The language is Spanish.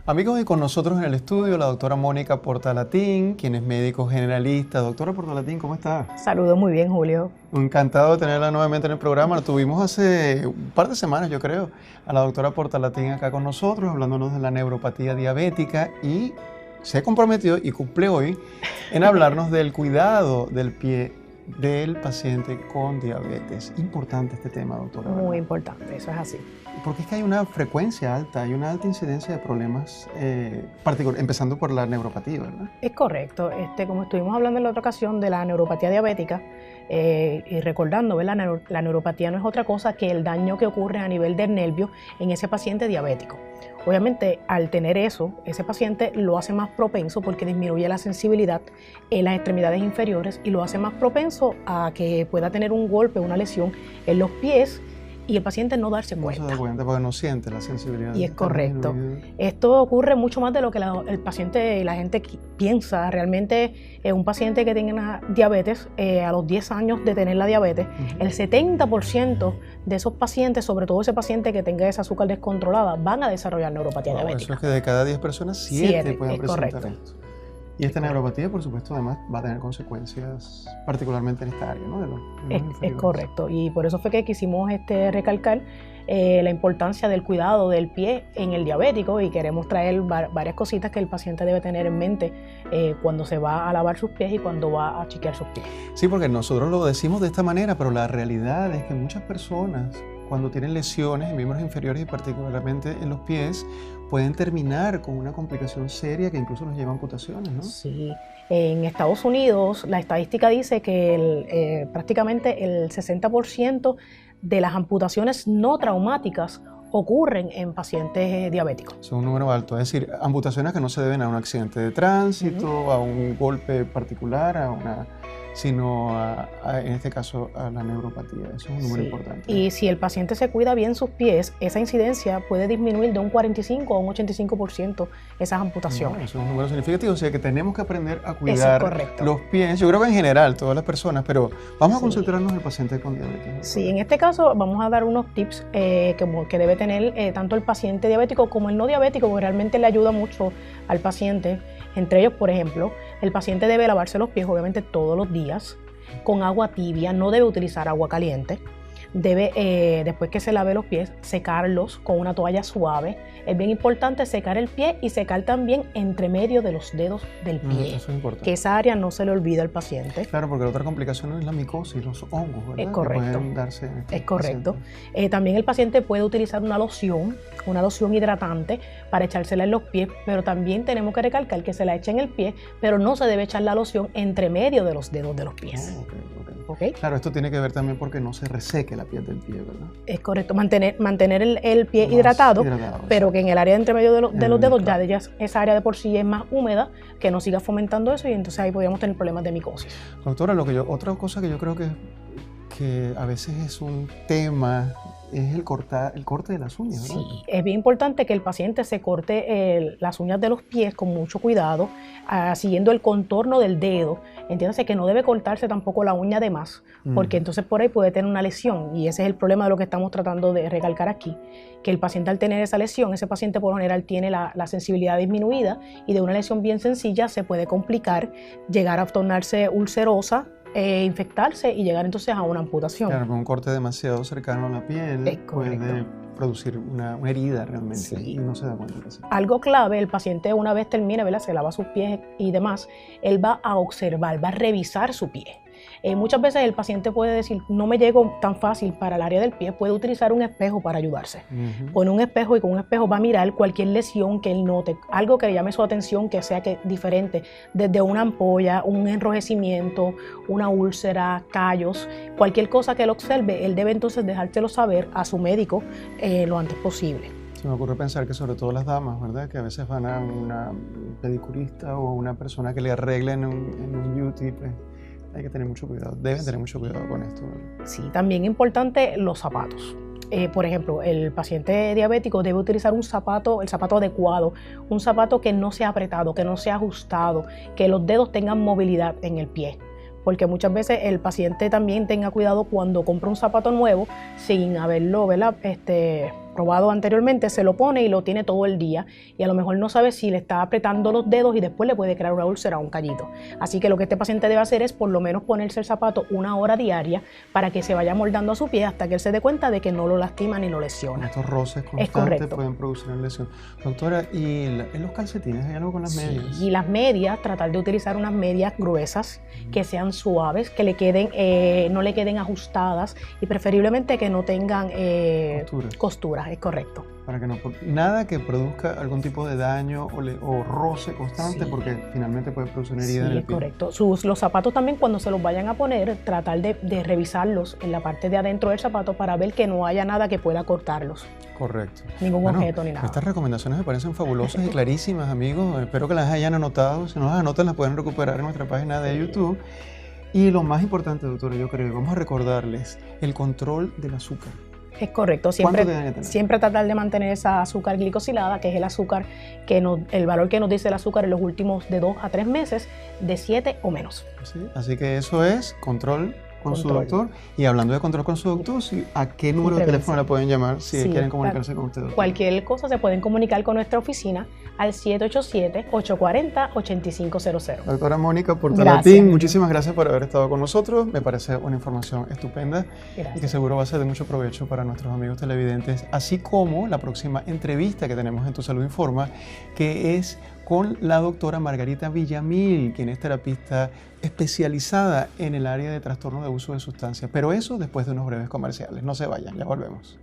Amigos, y con nosotros en el estudio la doctora Mónica Portalatín, quien es médico generalista. Doctora Portalatín, ¿cómo está? Saludos muy bien, Julio. Encantado de tenerla nuevamente en el programa. Lo tuvimos hace un par de semanas, yo creo, a la doctora Portalatín acá con nosotros, hablándonos de la neuropatía diabética, y se comprometió y cumple hoy en hablarnos del cuidado del pie del paciente con diabetes. Importante este tema, doctora, ¿verdad? Muy importante, eso es así. Porque es que hay una frecuencia alta, hay una alta incidencia de problemas, empezando por la neuropatía, ¿verdad? Es correcto. Como estuvimos hablando en la otra ocasión de la neuropatía diabética, y recordando, ¿verdad? La neuropatía no es otra cosa que el daño que ocurre a nivel del nervio en ese paciente diabético. Obviamente, al tener eso, ese paciente lo hace más propenso porque disminuye la sensibilidad en las extremidades inferiores y lo hace más propenso a que pueda tener un golpe, una lesión en los pies, y el paciente no darse cuenta. No se da cuenta porque no siente la sensibilidad. Y es correcto. Esto ocurre mucho más de lo que el paciente y la gente piensa. Realmente, un paciente que tenga diabetes, a los 10 años de tener la diabetes, el 70% de esos pacientes, sobre todo ese paciente que tenga esa azúcar descontrolada, van a desarrollar neuropatía diabética. Eso es que de cada 10 personas, 7 pueden presentar correcto. esto. Y esta neuropatía, por supuesto, además va a tener consecuencias, particularmente en esta área, ¿no? Es correcto, y por eso fue que quisimos recalcar la importancia del cuidado del pie en el diabético, y queremos traer varias cositas que el paciente debe tener en mente cuando se va a lavar sus pies y cuando va a chequear sus pies. Sí, porque nosotros lo decimos de esta manera, pero la realidad es que muchas personas, cuando tienen lesiones en miembros inferiores y particularmente en los pies, pueden terminar con una complicación seria que incluso los lleva a amputaciones, ¿no? Sí. En Estados Unidos, la estadística dice que prácticamente el 60% de las amputaciones no traumáticas ocurren en pacientes diabéticos. Es un número alto, es decir, amputaciones que no se deben a un accidente de tránsito, a un golpe particular, sino en este caso a la neuropatía. Eso es un número importante. Y si el paciente se cuida bien sus pies, esa incidencia puede disminuir de un 45 a un 85% esas amputaciones. No, eso es un número significativo, o sea que tenemos que aprender a cuidar correcto. los pies. Yo creo que en general, todas las personas, pero vamos a concentrarnos en el paciente con diabetes. Sí, en este caso vamos a dar unos tips que debe tener tanto el paciente diabético como el no diabético, porque realmente le ayuda mucho al paciente. Entre ellos, por ejemplo, el paciente debe lavarse los pies, obviamente, todos los días, con agua tibia, no debe utilizar agua caliente. Debe, después que se lave los pies, secarlos con una toalla suave. Es bien importante secar el pie y secar también entre medio de los dedos del pie. Eso es importante. Que esa área no se le olvida al paciente. Claro, porque la otra complicación es la micosis, los hongos, ¿verdad? Es correcto. Que pueden darse en este Es correcto. paciente. También el paciente puede utilizar una loción hidratante para echársela en los pies, pero también tenemos que recalcar que se la echa en el pie, pero no se debe echar la loción entre medio de los dedos de los pies. Okay. Claro, esto tiene que ver también porque no se reseque la piel del pie, ¿verdad? Es correcto, mantener el pie hidratado, pero que en el área de entre medio de los dedos, claro, ya esa área de por sí es más húmeda, que no siga fomentando eso, y entonces ahí podríamos tener problemas de micosis. Doctora, otra cosa que yo creo que a veces es un tema es el corte de las uñas, ¿verdad? Sí, es bien importante que el paciente se corte las uñas de los pies con mucho cuidado, siguiendo el contorno del dedo. Entiéndase que no debe cortarse tampoco la uña de más, porque entonces por ahí puede tener una lesión, y ese es el problema de lo que estamos tratando de recalcar aquí, que el paciente, al tener esa lesión, ese paciente por lo general tiene la sensibilidad disminuida, y de una lesión bien sencilla se puede complicar, llegar a tornarse ulcerosa, infectarse y llegar entonces a una amputación. Claro, un corte demasiado cercano a la piel puede producir una herida realmente, y no se da cuenta. Algo clave, el paciente una vez termine, ¿verdad?, se lava sus pies y demás, él va a observar, va a revisar su pie. Muchas veces el paciente puede decir, no me llego tan fácil para el área del pie, puede utilizar un espejo para ayudarse. Pone un espejo y con un espejo va a mirar cualquier lesión que él note, algo que le llame su atención, que sea diferente, desde una ampolla, un enrojecimiento, una úlcera, callos, cualquier cosa que él observe, él debe entonces dejárselo saber a su médico lo antes posible. Se me ocurre pensar que sobre todo las damas, ¿verdad?, que a veces van a una pedicurista o una persona que le arreglen en un beauty, pues, hay que tener mucho cuidado, deben tener mucho cuidado con esto, ¿verdad? Sí, también es importante los zapatos. Por ejemplo, el paciente diabético debe utilizar el zapato adecuado, un zapato que no sea apretado, que no sea ajustado, que los dedos tengan movilidad en el pie. Porque muchas veces el paciente también tenga cuidado cuando compra un zapato nuevo sin haberlo, ¿verdad?, probado anteriormente, se lo pone y lo tiene todo el día y a lo mejor no sabe si le está apretando los dedos y después le puede crear una úlcera o un callito. Así que lo que este paciente debe hacer es por lo menos ponerse el zapato 1 hora diaria para que se vaya moldando a su pie hasta que él se dé cuenta de que no lo lastima ni lo lesiona. Estos roces constantes pueden producir una lesión. Doctora, ¿y en los calcetines hay algo con las medias? Y las medias, tratar de utilizar unas medias gruesas, que sean suaves, que le queden, no le queden ajustadas y preferiblemente que no tengan costuras, es correcto. Para que no, nada que produzca algún tipo de daño o roce constante, porque finalmente puede producir una herida en el pie. Sí, es correcto. Los zapatos también, cuando se los vayan a poner, tratar de revisarlos en la parte de adentro del zapato para ver que no haya nada que pueda cortarlos. Correcto. Ningún objeto ni nada. Estas recomendaciones me parecen fabulosas y clarísimas, amigos. Espero que las hayan anotado. Si no las anotan, las pueden recuperar en nuestra página de YouTube. Y lo más importante, doctora, yo creo, vamos a recordarles el control del azúcar. Es correcto, siempre tratar de mantener esa azúcar glicosilada, que es el azúcar el valor que nos dice el azúcar en los últimos de 2 a 3 meses, de 7 o menos. Así que eso es control con su doctor. Y hablando de control con su doctor, ¿a qué número de teléfono la pueden llamar si quieren comunicarse con usted, doctor? Cualquier cosa se pueden comunicar con nuestra oficina al 787-840-8500. Doctora Mónica Portalatín, muchísimas gracias por haber estado con nosotros. Me parece una información estupenda y que seguro va a ser de mucho provecho para nuestros amigos televidentes, así como la próxima entrevista que tenemos en Tu Salud Informa, que es con la doctora Margarita Villamil, quien es terapista especializada en el área de trastorno de uso de sustancias. Pero eso después de unos breves comerciales. No se vayan, ya volvemos.